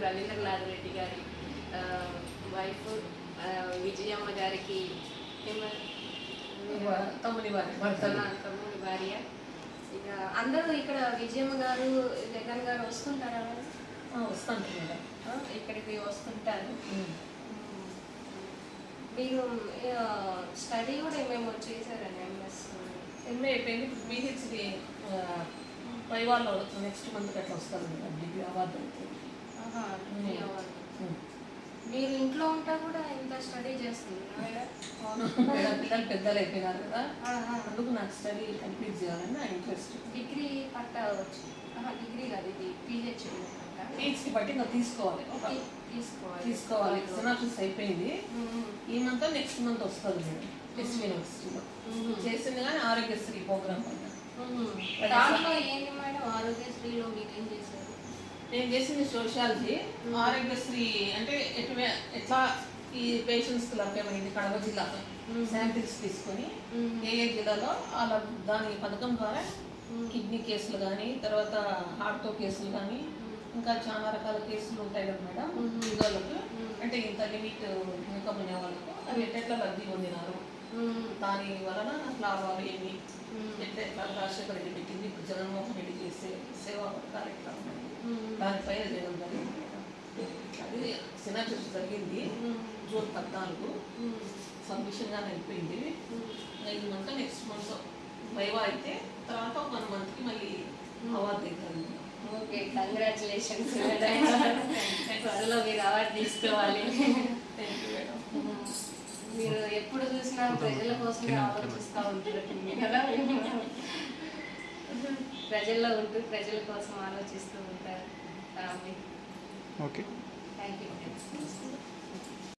రవీంద్రనాథ్ రెడ్డి గారి వైఫ్ విజయమ్మ గారికి తమ్ముని భార్య. ఇక అందరూ ఇక్కడ విజయమ్మ గారు జగన్ గారు వస్తుంటారా? వస్తాను మేడం, ఇక్కడికి వస్తుంటారు. మీరు స్టడీ కూడా ఏమేమో చేశారండి? ఎంఏ అయిపోయింది. ఇప్పుడు బీహెచ్డి వైవాల్లో నెక్స్ట్ మంత్ అట్లా వస్తారు మేడం, డిగ్రీ అవార్డు అవుతుంది. మీరు ఇంట్లో ఉంటా కూడా ఇంత స్టడీ చేస్తున్నారు? పిల్లలు పెద్దలు అయిపోయినారు కదా, అందుకు నాకు స్టడీ కంప్లీట్ చేయాలని నా ఇంట్రెస్ట్. డిగ్రీ పట్టా వచ్చు? డిగ్రీ కాదు, ఇది పిహెచ్డి బట్టి ఇంకా తీసుకోవాలి. సినాప్సిస్ అయిపోయింది. ఈ మంత్ నెక్స్ట్ మంత్ వస్తుంది మేడం, ఎస్వి యూనివర్సిటీలో చేసింది. కానీ ఆరోగ్యశ్రీ ప్రోగ్రామ్ వల్ల దాంట్లో ఏంటి మేడం ఆరోగ్యశ్రీలో మీరు ఏం చేశారు? నేను చేసింది సోషాలజీ. ఆరోగ్యశ్రీ అంటే ఎట్లా ఈ పేషెంట్స్కి లభ్యమైంది కడప జిల్లాలో శాంపిల్స్ తీసుకొని ఏ జిల్లాలో అలా దాని పథకం ద్వారా కిడ్నీ కేసులు కానీ, తర్వాత హార్ట్తో కేసులు కానీ, ఇంకా చాలా రకాల కేసులు ఉంటాయి కదా మేడం వాళ్ళకి. అంటే ఇంత లిమిట్ ఇన్కమ్ అనే వాళ్ళకు అవి ఎట్లా లబ్ధి పొందినారు, దాని వలన నాకు లాభాలు ఏమి, ఎట్లా రాజశేఖర రెడ్డి పెట్టింది, ఇప్పుడు జగన్మోహన్ రెడ్డి చేసే సేవా పథకాలు ఎట్లా ఉన్నాయి, దానిపైన చేయడం జరిగింది. అది సినాప్సిస్ జరిగింది జూన్ 14. సబ్మిషన్గా అయిపోయింది. ఈ మంత్ నెక్స్ట్ మంత్ వైవా అయితే తర్వాత 1 మంత్కి మళ్ళీ అవార్డు అవుతుంది. Okay, congratulations. త్వరలో మీరు అవార్డు తీసుకోవాలి. మీరు ఎప్పుడు చూసినా ప్రజల కోసమే ఆలోచిస్తూ ఉంటారు కదా, ప్రజల్లో ఉంటూ ప్రజల కోసం ఆలోచిస్తూ ఉంటారు. Okay, thank you.